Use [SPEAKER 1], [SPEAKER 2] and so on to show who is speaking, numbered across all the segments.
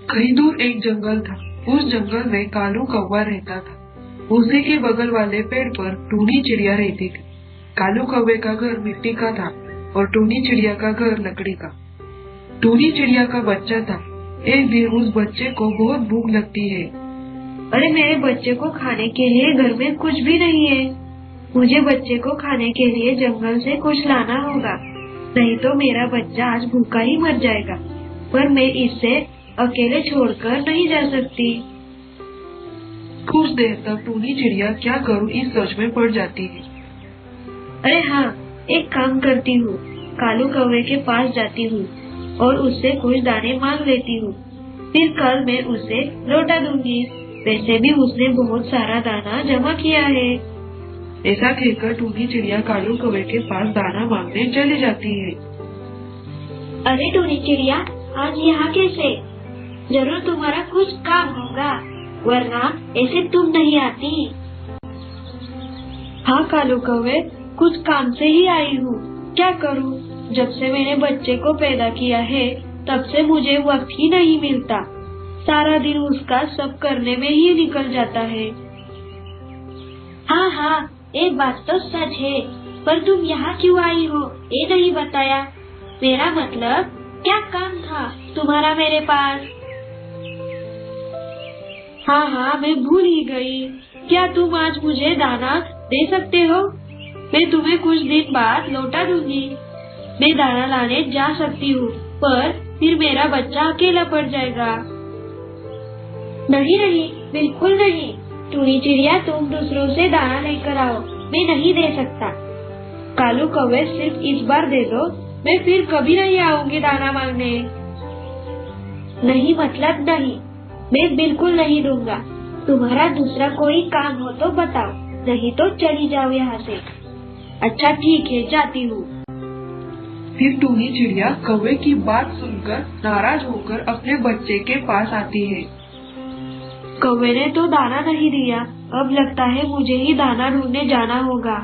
[SPEAKER 1] कहीं दूर एक जंगल था। उस जंगल में कालू कौवा रहता था। उसी के बगल वाले पेड़ पर टूनी चिड़िया रहती थी। कालू कौवे का घर मिट्टी का था और टूनी चिड़िया का घर लकड़ी का। टूनी चिड़िया का बच्चा था। एक दिन उस बच्चे को बहुत भूख लगती है।
[SPEAKER 2] अरे मेरे बच्चे को खाने के लिए घर में कुछ भी नहीं है। मुझे बच्चे को खाने के लिए जंगल से कुछ लाना होगा, नहीं तो मेरा बच्चा आज भूखा ही मर जाएगा। पर मैं इसे अकेले छोड़कर नहीं जा सकती।
[SPEAKER 1] कुछ देर तक टूनी चिड़िया क्या करूं इस सोच में पड़ जाती है।
[SPEAKER 2] अरे हाँ, एक काम करती हूँ, कालू कौवे के पास जाती हूँ और उससे कुछ दाने मांग लेती हूँ। फिर कल मैं उसे लौटा दूंगी। वैसे भी उसने बहुत सारा दाना जमा किया है।
[SPEAKER 1] ऐसा कहकर टूनी चिड़िया कालू कौवे के पास दाना मांगने चली जाती है।
[SPEAKER 2] अरे टूनी चिड़िया, आज यहाँ कैसे? जरूर तुम्हारा कुछ काम होगा, वरना ऐसे तुम नहीं आती। हाँ कालू कौवे, कुछ काम से ही आई हूँ। क्या करूँ? जब से मैंने बच्चे को पैदा किया है तब से मुझे वक्त ही नहीं मिलता। सारा दिन उसका सब करने में ही निकल जाता है। हाँ, एक बात तो सच है, पर तुम यहाँ क्यों आई हो ये नहीं बताया। मेरा मतलब क्या काम था तुम्हारा मेरे पास? हाँ, मैं भूल ही गई। क्या तुम आज मुझे दाना दे सकते हो? मैं तुम्हें कुछ दिन बाद लौटा दूंगी। मैं दाना लाने जा सकती हूँ, पर फिर मेरा बच्चा अकेला पड़ जाएगा। नहीं, बिल्कुल नहीं। टूनी चिड़िया, तुम दूसरों से दाना लेकर आओ, मैं नहीं दे सकता। कालू कौवे, सिर्फ इस बार दे दो, मैं फिर कभी नहीं आऊंगी दाना मांगने। नहीं मतलब नहीं, मैं बिल्कुल नहीं दूंगा। तुम्हारा दूसरा कोई काम हो तो बताओ, नहीं तो चली जाओ यहाँ से। अच्छा ठीक है, जाती हूँ।
[SPEAKER 1] फिर टूनी चिड़िया कौवे की बात सुनकर नाराज होकर अपने बच्चे के पास आती है।
[SPEAKER 2] कौवे ने तो दाना नहीं दिया, अब लगता है मुझे ही दाना ढूंढने जाना होगा।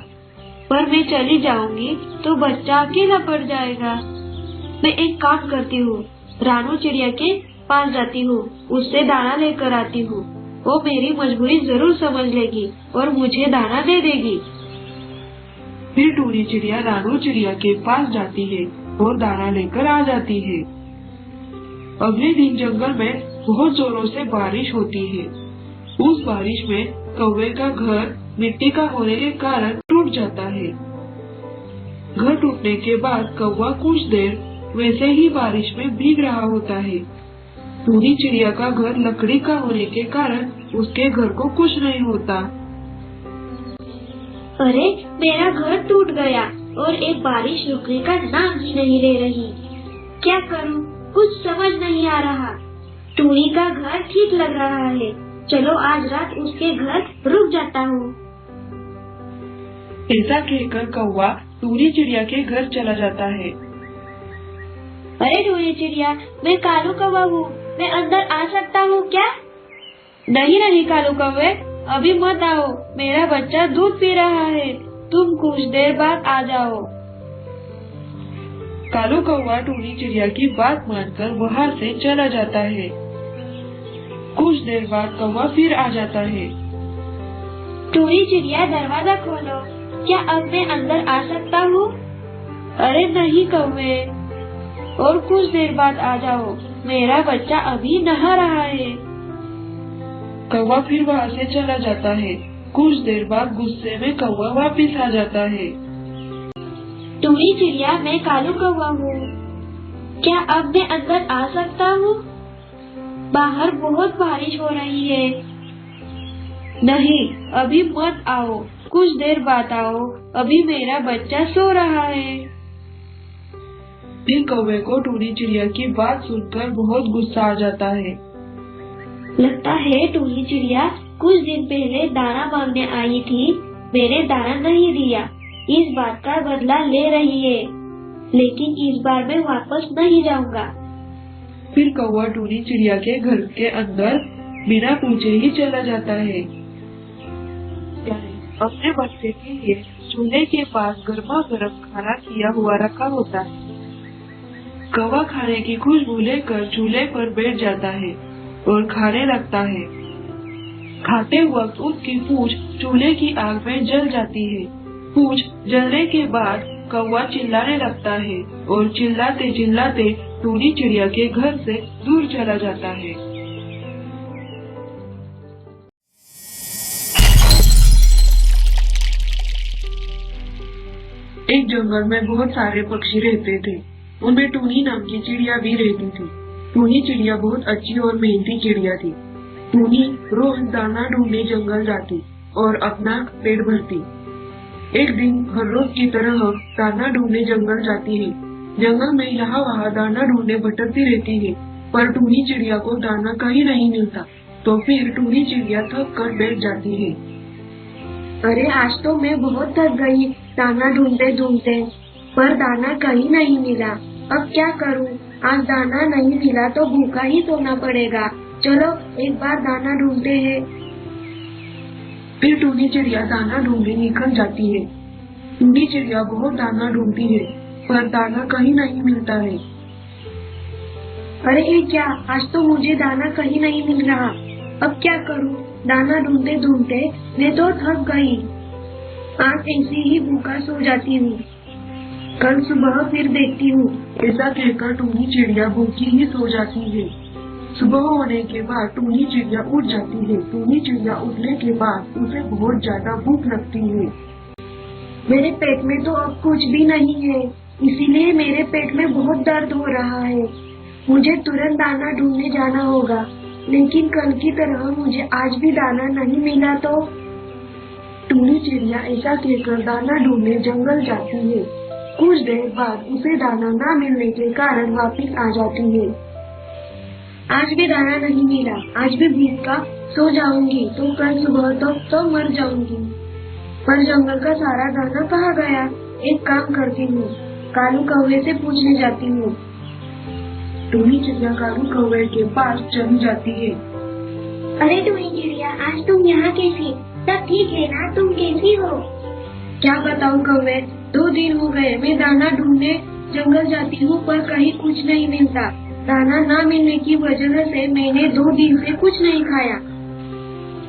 [SPEAKER 2] पर मैं चली जाऊंगी तो बच्चा अकेला पड़ जाएगा। मैं एक काम करती हूँ, रानू चिड़िया के पास जाती हूँ, उससे दाना लेकर आती हूँ। वो मेरी मजबूरी जरूर समझ लेगी और मुझे दाना दे देगी।
[SPEAKER 1] फिर टूनी चिड़िया रानू चिड़िया के पास जाती है और दाना लेकर आ जाती है। अगले दिन जंगल में बहुत जोरों से बारिश होती है। उस बारिश में कौवे का घर मिट्टी का होने के कारण टूट जाता है। घर टूटने के बाद कौवा कुछ देर वैसे ही बारिश में भीग रहा होता है। टूनी चिड़िया का घर लकड़ी का होने के कारण उसके घर को कुछ नहीं होता।
[SPEAKER 2] अरे मेरा घर टूट गया और एक बारिश रुकने का नाम ही नहीं ले रही। क्या करूं? कुछ समझ नहीं आ रहा। टूनी का घर ठीक लग रहा है, चलो आज रात उसके घर रुक जाता हूँ।
[SPEAKER 1] ऐसा कहकर कौवा टूनी चिड़िया के घर चला जाता है।
[SPEAKER 2] अरे टूनी चिड़िया, मैं कालू कौवा हूँ, मैं अंदर आ सकता हूँ क्या? नहीं कालू कौवे, अभी मत आओ, मेरा बच्चा दूध पी रहा है, तुम कुछ देर बाद आ जाओ।
[SPEAKER 1] कालू कौवा टूनी चिड़िया की बात मानकर वहाँ से चला जाता है। कुछ देर बाद कौवा फिर आ जाता है।
[SPEAKER 2] टूनी चिड़िया, दरवाजा खोलो, क्या अब मैं अंदर आ सकता हूँ? अरे नहीं कौवे, और कुछ देर बाद आ जाओ, मेरा बच्चा अभी नहा रहा है।
[SPEAKER 1] कौवा फिर वहाँ से चला जाता है। कुछ देर बाद गुस्से में कौवा वापिस आ जाता है।
[SPEAKER 2] टूनी चिड़िया, मैं कालू कौवा हूँ, क्या अब मैं अंदर आ सकता हूँ? बाहर बहुत बारिश हो रही है। नहीं, अभी मत आओ, कुछ देर बाद आओ, अभी मेरा बच्चा सो रहा है।
[SPEAKER 1] फिर कौवे को टूनी चिड़िया की बात सुनकर बहुत गुस्सा आ जाता है।
[SPEAKER 2] लगता है टूनी चिड़िया कुछ दिन पहले दाना मांगने आई थी, मैंने दाना नहीं दिया, इस बात का बदला ले रही है। लेकिन इस बार मैं वापस नहीं जाऊंगा।
[SPEAKER 1] फिर कौवा टूनी चिड़िया के घर के अंदर बिना पूछे ही चला जाता है। अपने बच्चे के लिए चूल्हे के पास गर्मा गर्म खाना किया हुआ रखा होता है। कौवा खाने की खुशबू लेकर चूल्हे पर बैठ जाता है और खाने लगता है। खाते वक्त उसकी पूंछ चूल्हे की आग में जल जाती है। पूंछ जलने के बाद कौवा चिल्लाने लगता है और चिल्लाते चिल्लाते टूनी चिड़िया के घर से दूर चला जाता है। एक जंगल में बहुत सारे पक्षी रहते थे। उनमें टूनी नाम की चिड़िया भी रहती थी। टूनी चिड़िया बहुत अच्छी और मेहनती चिड़िया थी। टूनी रोज दाना ढूंढने जंगल जाती और अपना पेट भरती। एक दिन हर रोज की तरह दाना ढूंढने जंगल जाती है। जंगल में यहाँ वहाँ दाना ढूंढने भटकती रहती है, पर टूनी चिड़िया को दाना कहीं नहीं मिलता। तो फिर टूनी चिड़िया थक कर बैठ जाती है।
[SPEAKER 2] अरे आज तो मैं बहुत थक गई दाना ढूंढते ढूंढते, पर दाना कहीं नहीं मिला। अब क्या करूं? आज दाना नहीं मिला तो भूखा ही सोना पड़ेगा। चलो एक बार दाना ढूंढते हैं।
[SPEAKER 1] फिर टूनी चिड़िया दाना ढूंढने निकल जाती है। टूनी चिड़िया बहुत दाना ढूंढती है, पर दाना कहीं नहीं मिलता है।
[SPEAKER 2] अरे ये क्या, आज तो मुझे दाना कहीं नहीं मिल रहा। अब क्या करूं? दाना ढूंढते ढूंढते मैं तो थक गई। आज ऐसे ही भूखा सो जाती हूँ, कल सुबह फिर देखती हूँ।
[SPEAKER 1] ऐसा कहकर टूनी चिड़िया भूखी ही सो जाती है। सुबह होने के बाद टूनी चिड़िया उठ जाती है। टूनी चिड़िया उठने के बाद उसे बहुत ज्यादा भूख लगती है।
[SPEAKER 2] मेरे पेट में तो अब कुछ भी नहीं है, इसीलिए मेरे पेट में बहुत दर्द हो रहा है। मुझे तुरंत दाना ढूंढने जाना होगा, लेकिन कल की तरह मुझे आज भी दाना नहीं मिला तो।
[SPEAKER 1] टूनी चिड़िया ऐसा कहकर दाना ढूंढने जंगल जाती है। कुछ देर बाद उसे दाना न मिलने के कारण वापस आ जाती है।
[SPEAKER 2] आज भी दाना नहीं मिला, आज भी भूखा सो जाऊंगी तो कल सुबह तो मर जाऊंगी। पर जंगल का सारा दाना कहाँ गया? एक काम करती हूँ, कालू कौवे से पूछने जाती हूँ।
[SPEAKER 1] टूनी चिड़िया कालू कौवे के पास चली जाती है।
[SPEAKER 2] अरे टूनी चिड़िया, आज तुम यहाँ कैसी? सब ठीक है ना? तुम कैसी हो? क्या बताऊँ कौवे, 2 दिन हो गए मैं दाना ढूंढने जंगल जाती हूँ, पर कहीं कुछ नहीं मिलता। दाना न मिलने की वजह से मैंने 2 दिन से कुछ नहीं खाया।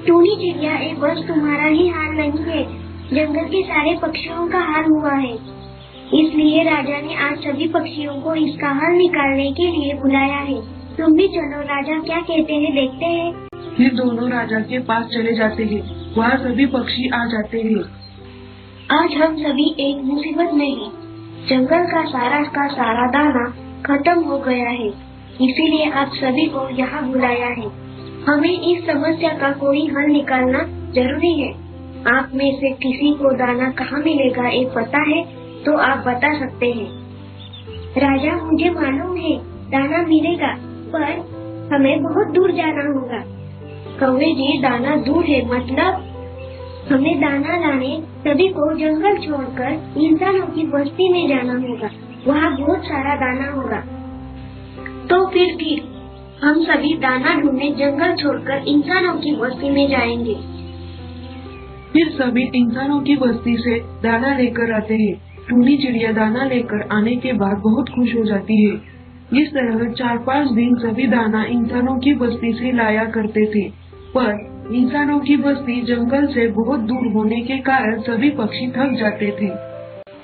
[SPEAKER 2] टूनी चिड़िया, ये बस तुम्हारा ही हाल नहीं है, जंगल के सारे पक्षियों का हाल हुआ है। इसलिए राजा ने आज सभी पक्षियों को इसका हल निकालने के लिए बुलाया है। तुम भी चलो, राजा क्या कहते हैं देखते हैं।
[SPEAKER 1] फिर दोनों राजा के पास चले जाते हैं। वहाँ सभी पक्षी आ जाते हैं।
[SPEAKER 2] आज हम सभी एक मुसीबत में हैं। जंगल का सारा दाना खत्म हो गया है, इसीलिए आप सभी को यहाँ बुलाया है। हमें इस समस्या का कोई हल निकालना जरूरी है। आप में से किसी को दाना कहाँ मिलेगा ये पता है तो आप बता सकते हैं। राजा, मुझे मालूम है दाना मिलेगा, पर हमें बहुत दूर जाना होगा। कौवे जी, दाना दूर है मतलब? हमें दाना लाने सभी को जंगल छोड़कर इंसानों की बस्ती में जाना होगा। वहाँ बहुत सारा दाना होगा। तो फिर ठीक, हम सभी दाना ढूंढने जंगल छोड़कर इंसानों की बस्ती में जाएंगे।
[SPEAKER 1] फिर सभी इंसानों की बस्ती से दाना लेकर आते हैं। टूनी चिड़िया दाना लेकर आने के बाद बहुत खुश हो जाती है। इस तरह 4-5 दिन सभी दाना इंसानों की बस्ती से लाया करते थे, पर इंसानों की बस्ती जंगल से बहुत दूर होने के कारण सभी पक्षी थक जाते थे।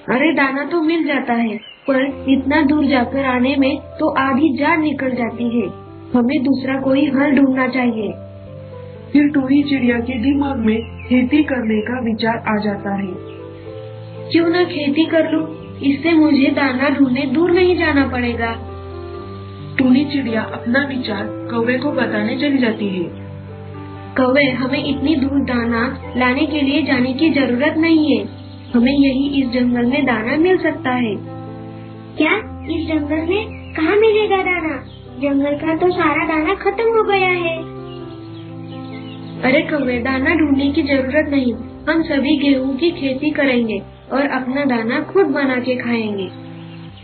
[SPEAKER 2] अरे दाना तो मिल जाता है, पर इतना दूर जाकर आने में तो आधी जान निकल जाती है। हमें दूसरा कोई हल ढूंढना चाहिए।
[SPEAKER 1] फिर टूनी चिड़िया के दिमाग में खेती करने का विचार आ जाता है।
[SPEAKER 2] क्यों न खेती कर लूं? इससे मुझे दाना ढूंढने दूर नहीं जाना पड़ेगा।
[SPEAKER 1] टूनी चिड़िया अपना विचार कौवे को बताने चली जाती है।
[SPEAKER 2] कौवे, हमें इतनी दूर दाना लाने के लिए जाने की जरूरत नहीं है। हमें यही इस जंगल में दाना मिल सकता है। क्या इस जंगल में कहाँ मिलेगा दाना? जंगल का तो सारा दाना खत्म हो गया है। अरे कौवे, दाना ढूंढने की जरूरत नहीं। हम सभी गेहूं की खेती करेंगे और अपना दाना खुद बना के खाएंगे।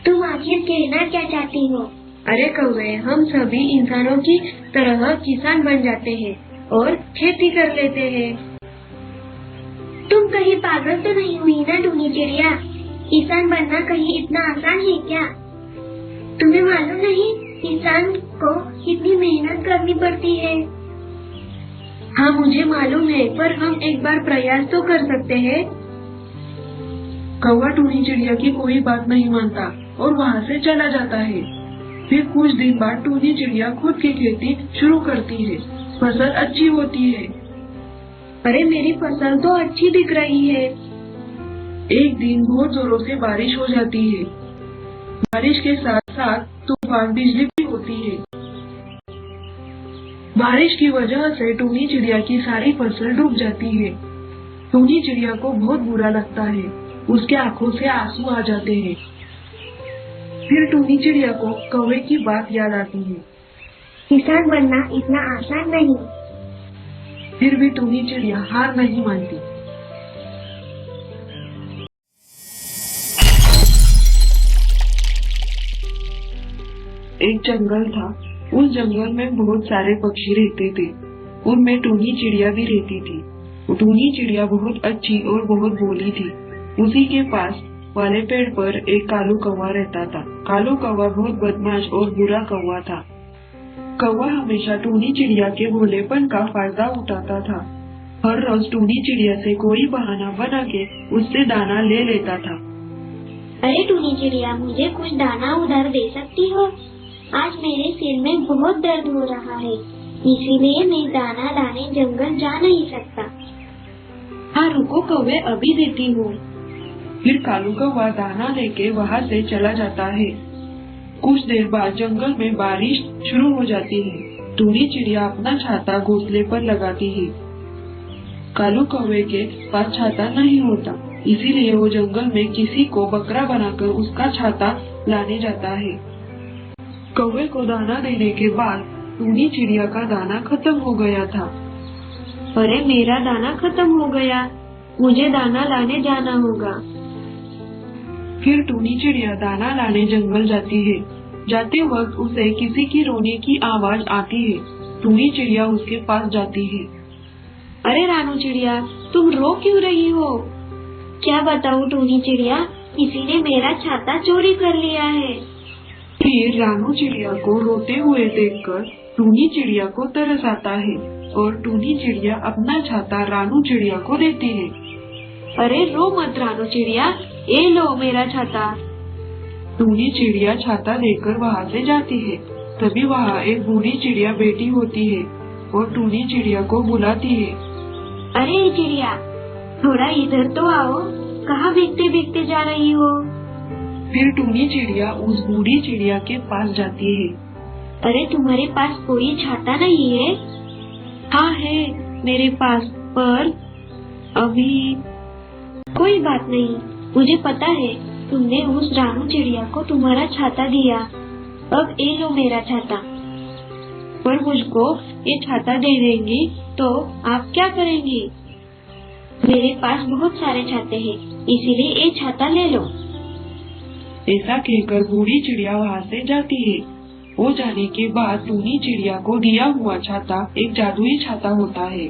[SPEAKER 2] तुम आखिर कहना क्या चाहती हो? अरे कौवे, हम सभी इंसानों की तरह किसान बन जाते हैं और खेती कर लेते हैं। तुम कहीं पागल तो नहीं हुई ना टूनी चिड़िया? किसान बनना कहीं इतना आसान है क्या?
[SPEAKER 3] तुम्हें मालूम नहीं इंसान को कितनी मेहनत करनी पड़ती है।
[SPEAKER 2] हाँ मुझे मालूम है, पर हम एक बार प्रयास तो कर सकते हैं।
[SPEAKER 1] कौवा टूनी चिड़िया की कोई बात नहीं मानता और वहाँ से चला जाता है। फिर कुछ दिन बाद टूनी चिड़िया खुद की खेती शुरू करती है। फसल अच्छी होती है।
[SPEAKER 2] अरे मेरी फसल तो अच्छी दिख रही है।
[SPEAKER 1] एक दिन बहुत जोरों से बारिश हो जाती है। बारिश के साथ साथ तूफान बिजली भी होती है। बारिश की वजह से टूनी चिड़िया की सारी फसल डूब जाती है। टूनी चिड़िया को बहुत बुरा लगता है। उसके आंखों से आंसू आ जाते हैं। फिर टूनी चिड़िया को कौवे की बात याद आती है।
[SPEAKER 3] किसान बनना इतना आसान नहीं।
[SPEAKER 1] फिर भी टूनी चिड़िया हार नहीं मानती। एक जंगल था। उस जंगल में बहुत सारे पक्षी रहते थे। उनमें टूनी चिड़िया भी रहती थी। टूनी चिड़िया बहुत अच्छी और बहुत भोली थी। उसी के पास वाले पेड़ पर एक कालू कौवा रहता था। कालू कौवा बहुत बदमाश और बुरा कौवा था। कौवा हमेशा टूनी चिड़िया के भोलेपन का फायदा उठाता था। हर रोज टूनी चिड़िया से कोई बहाना बना के उससे दाना ले लेता था।
[SPEAKER 3] अरे टूनी चिड़िया, मुझे कुछ दाना उधार दे सकती हो? आज मेरे सिर में बहुत दर्द हो रहा है, इसीलिए मैं दाना लाने जंगल जा नहीं सकता।
[SPEAKER 2] हाँ रुको कौवे, अभी देती हूँ।
[SPEAKER 1] फिर कालू कौवा दाना लेके वहाँ से चला जाता है। कुछ देर बाद जंगल में बारिश शुरू हो जाती है। टूनी चिड़िया अपना छाता घोंसले पर लगाती है। कालू कौवे के पास छाता नहीं होता, इसीलिए वो जंगल में किसी को बकरा बनाकर उसका छाता लाने जाता है। कौवे को दाना देने के बाद टूनी चिड़िया का दाना खत्म हो गया था।
[SPEAKER 2] अरे मेरा दाना खत्म हो गया, मुझे दाना लाने जाना होगा।
[SPEAKER 1] फिर टूनी चिड़िया दाना लाने जंगल जाती है। जाते वक्त उसे किसी की रोने की आवाज आती है। टूनी चिड़िया उसके पास जाती है।
[SPEAKER 2] अरे रानू चिड़िया, तुम रो क्यों रही हो?
[SPEAKER 3] क्या बताऊँ टूनी चिड़िया, किसी ने मेरा छाता चोरी कर लिया है।
[SPEAKER 1] फिर रानू चिड़िया को रोते हुए देखकर टूनी चिड़िया को तरस आता है और टूनी चिड़िया अपना छाता रानू चिड़िया को देती है।
[SPEAKER 2] अरे रो मत रानू चिड़िया, ये लो मेरा छाता।
[SPEAKER 1] टूनी चिड़िया छाता लेकर वहाँ से जाती है। तभी वहाँ एक बूढ़ी चिड़िया बैठी होती है और टूनी चिड़िया को बुलाती है।
[SPEAKER 3] अरे चिड़िया, थोड़ा इधर तो आओ, कहाँ भीगते भीगते जा रही हो?
[SPEAKER 1] फिर टूनी चिड़िया उस बूढ़ी चिड़िया के पास जाती है।
[SPEAKER 3] अरे तुम्हारे पास कोई छाता नहीं है?
[SPEAKER 2] हाँ है मेरे पास, पर अभी
[SPEAKER 3] कोई बात नहीं, मुझे पता है तुमने उस रानू चिड़िया को तुम्हारा छाता दिया। अब ये लो मेरा छाता।
[SPEAKER 2] पर मुझको ये छाता दे देंगी तो आप क्या करेंगी?
[SPEAKER 3] मेरे पास बहुत सारे छाते हैं, इसीलिए ये छाता ले लो।
[SPEAKER 1] ऐसा कहकर बूढ़ी चिड़िया वहाँ से जाती है। वो जाने के बाद टूनी चिड़िया को दिया हुआ छाता एक जादुई छाता होता है।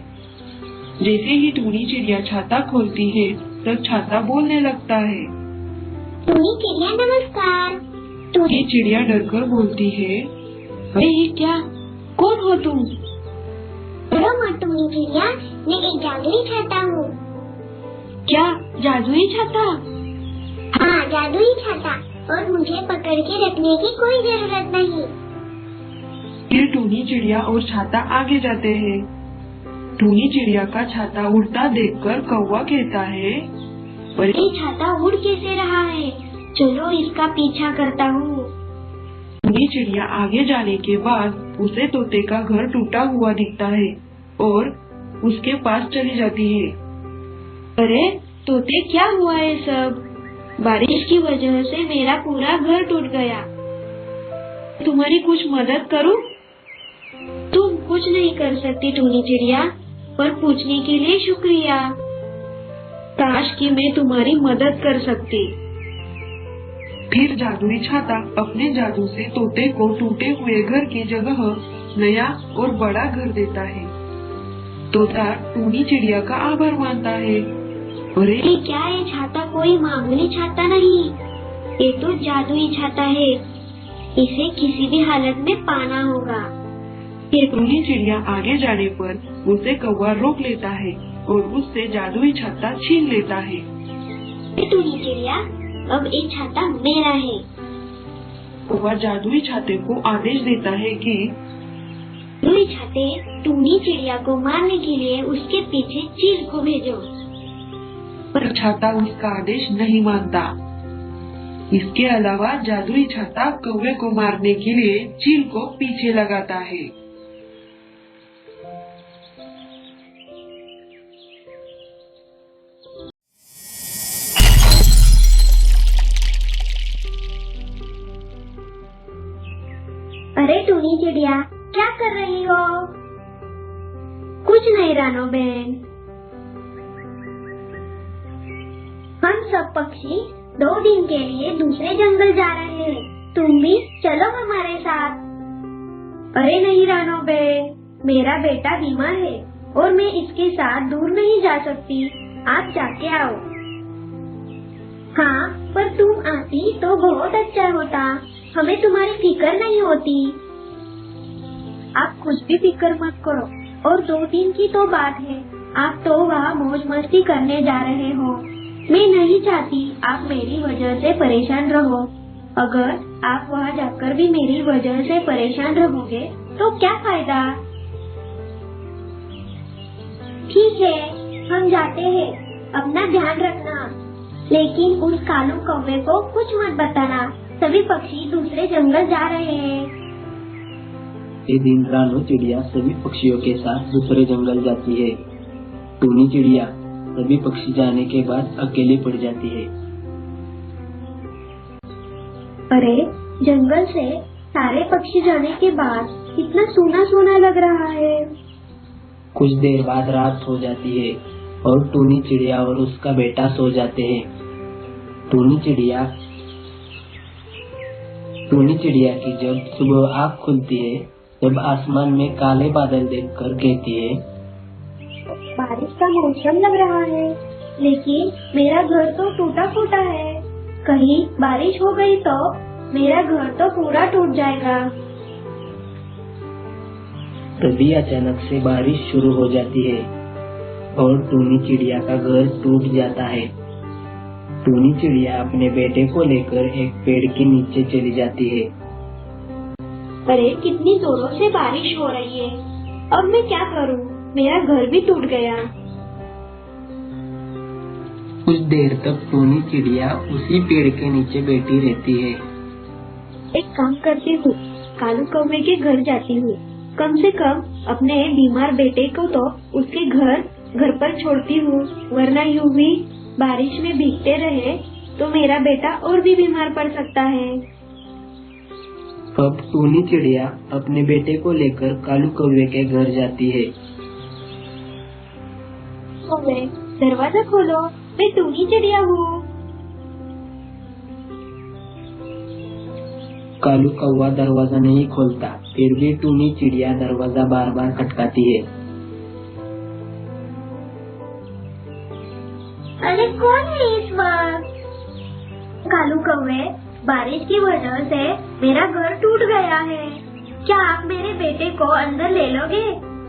[SPEAKER 1] जैसे ही टूनी चिड़िया छाता खोलती है तब छाता बोलने लगता है।
[SPEAKER 3] टूनी चिड़िया नमस्कार।
[SPEAKER 1] टूनी चिड़िया डरकर बोलती है,
[SPEAKER 2] अरे ये क्या, कौन हो तुम?
[SPEAKER 3] डरो मत टूनी चिड़िया, मैं एक जादुई छाता हूँ।
[SPEAKER 2] क्या जादुई छाता?
[SPEAKER 3] हाँ जादुई छाता, और मुझे पकड़ के रखने की कोई जरूरत नहीं।
[SPEAKER 1] फिर टूनी चिड़िया और छाता आगे जाते हैं। टूनी चिड़िया का छाता उड़ता देखकर कौवा कहता है,
[SPEAKER 3] ये छाता उड़ कैसे रहा है? चलो इसका पीछा करता हूँ।
[SPEAKER 1] टूनी चिड़िया आगे जाने के बाद उसे तोते का घर टूटा हुआ दिखता है और उसके पास चली जाती है।
[SPEAKER 2] अरे तोते, क्या हुआ है सब? बारिश की वजह से मेरा पूरा घर टूट गया। तुम्हारी कुछ मदद करूं?
[SPEAKER 3] तुम कुछ नहीं कर सकती टूनी चिड़िया, पर पूछने के लिए शुक्रिया।
[SPEAKER 2] काश कि मैं तुम्हारी मदद कर सकती।
[SPEAKER 1] फिर जादुई छाता अपने जादू से तोते को टूटे हुए घर की जगह नया और बड़ा घर देता है। तोता टूनी चिड़िया का आभार मानता है।
[SPEAKER 3] अरे क्या ये छाता कोई मामूली छाता नहीं, ये तो जादुई छाता है। इसे किसी भी हालत में पाना होगा। फिर
[SPEAKER 1] टूनी चिड़िया आगे जाने पर उसे कौवा रोक लेता है और उससे जादुई छाता छीन लेता है।
[SPEAKER 3] टूनी चिड़िया, अब ये छाता मेरा है।
[SPEAKER 1] कौवा जादुई छाते को आदेश देता है कि
[SPEAKER 3] जादुई छाते, टूनी चिड़िया को मारने के लिए उसके पीछे चील को भेजो।
[SPEAKER 1] पर छाता उसका आदेश नहीं मानता। इसके अलावा जादुई छाता कौवे को मारने के लिए चील को पीछे लगाता है।
[SPEAKER 3] अरे टूनी चिड़िया, क्या कर रही हो? कुछ नहीं रानो बहन, हम सब पक्षी 2 दिन के लिए दूसरे जंगल जा रहे हैं। तुम भी चलो हमारे साथ। अरे नहीं रानो बहन, मेरा बेटा बीमार है और मैं इसके साथ दूर नहीं जा सकती। आप जाके आओ। हाँ, पर तुम आती तो बहुत अच्छा होता। हमें तुम्हारी फिक्र नहीं होती। आप कुछ भी फिक्र मत करो। और 2 दिन की तो बात है, आप तो वहाँ मौज मस्ती करने जा रहे हो। मैं नहीं चाहती आप मेरी वजह से परेशान रहो। अगर आप वहाँ जाकर भी मेरी वजह से परेशान रहोगे तो क्या फायदा? ठीक है, हम जाते हैं। अपना ध्यान रखना, लेकिन उस कालू कौवे को कुछ मत बताना। सभी पक्षी दूसरे जंगल जा रहे हैं।
[SPEAKER 4] एक दिन रानू चिड़िया सभी पक्षियों के साथ दूसरे जंगल जाती है। टूनी चिड़िया सभी पक्षी जाने के बाद अकेली पड़ जाती है।
[SPEAKER 3] अरे, जंगल से सारे पक्षी जाने के बाद इतना सूना सूना लग रहा है।
[SPEAKER 4] कुछ देर बाद रात हो जाती है और टूनी चिड़िया और उसका बेटा सो जाते हैं। टूनी चिड़िया की जब सुबह आँख खुलती है तब आसमान में काले बादल देखकर कहती है,
[SPEAKER 3] बारिश का मौसम लग रहा है, लेकिन मेरा घर तो टूटा फूटा है। कहीं बारिश हो गई तो मेरा घर तो पूरा टूट जाएगा।
[SPEAKER 4] तभी अचानक से बारिश शुरू हो जाती है और टूनी चिड़िया का घर टूट जाता है। टूनी चिड़िया अपने बेटे को लेकर एक पेड़ के नीचे चली जाती है।
[SPEAKER 3] अरे, कितनी जोरों से बारिश हो रही है। अब मैं क्या करूं? मेरा घर भी टूट गया।
[SPEAKER 4] कुछ देर तक टूनी चिड़िया उसी पेड़ के नीचे बैठी रहती है।
[SPEAKER 3] एक काम करती हूँ, कालू कौवे के घर जाती हूँ। कम से कम अपने बीमार बेटे को तो उसके घर पर छोड़ती हूँ, वरना यूं भी बारिश में भीगते रहे तो मेरा बेटा और भी बीमार पड़ सकता है।
[SPEAKER 4] अब टूनी चिड़िया अपने बेटे को लेकर कालू कौवे के घर जाती है।
[SPEAKER 3] कौवे, दरवाजा खोलो, मैं टूनी चिड़िया हूँ।
[SPEAKER 4] कालू कौवा दरवाजा नहीं खोलता, फिर भी टूनी चिड़िया दरवाजा बार बार खटकाती है।
[SPEAKER 3] अरे, कौन है इस वक्त? कालू कौवे, बारिश की वजह से मेरा घर टूट गया है। क्या आप मेरे बेटे को अंदर ले लोगे?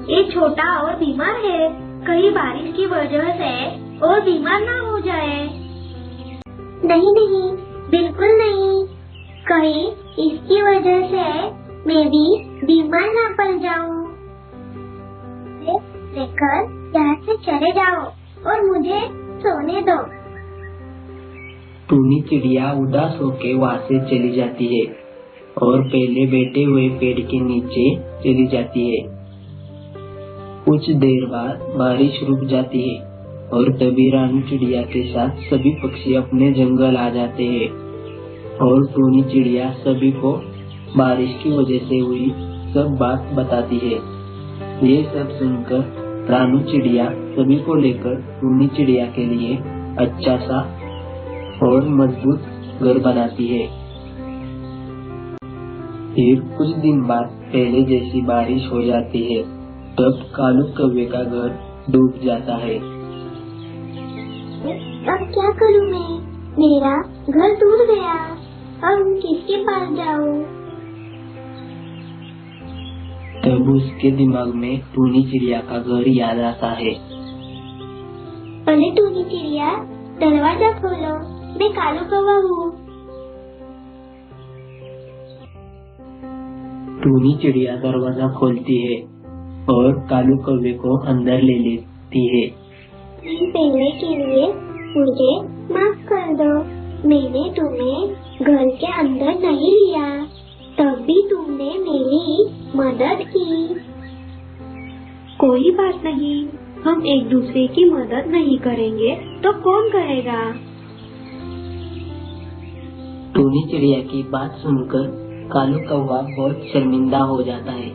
[SPEAKER 3] ये छोटा और बीमार है, कहीं बारिश की वजह से और बीमार ना हो जाए। नहीं नहीं, बिल्कुल नहीं। कहीं इसकी वजह से मैं भी बीमार ना पड़ जाऊं। लेकर यहाँ से चले जाओ और मुझे सोने दो।
[SPEAKER 4] टूनी चिड़िया उदास होकर वहाँ से चली जाती है और पहले बैठे हुए पेड़ के नीचे चली जाती है। कुछ देर बाद बारिश रुक जाती है और तभी रानू चिड़िया के साथ सभी पक्षी अपने जंगल आ जाते हैं और टूनी चिड़िया सभी को बारिश की वजह से हुई सब बात बताती है। ये सब सुनकर रानू चिड़िया सभी को लेकर टूनी चिड़िया के लिए अच्छा सा और मजबूत घर बनाती है। फिर कुछ दिन बाद पहले जैसी बारिश हो जाती है, तब कालू कौवे का घर डूब जाता है।
[SPEAKER 3] अब क्या करूं मैं? मेरा घर टूट गया। अब किसके पास जाऊं?
[SPEAKER 4] तब उसके दिमाग में टूनी चिड़िया का घर याद आता है।
[SPEAKER 3] अरे टूनी चिड़िया, दरवाजा खोलो, मैं कालू कौवा हूँ।
[SPEAKER 4] टूनी चिड़िया दरवाजा खोलती है और कालू कौवे को अंदर ले लेती है।
[SPEAKER 3] पहले के लिए मुझे माफ कर दो, मैंने तुम्हें घर के अंदर नहीं लिया, तब भी तुमने मेरी मदद की।
[SPEAKER 2] कोई बात नहीं, हम एक दूसरे की मदद नहीं करेंगे तो कौन करेगा।
[SPEAKER 4] टूनी चिड़िया की बात सुनकर कालू कौवा बहुत शर्मिंदा हो जाता है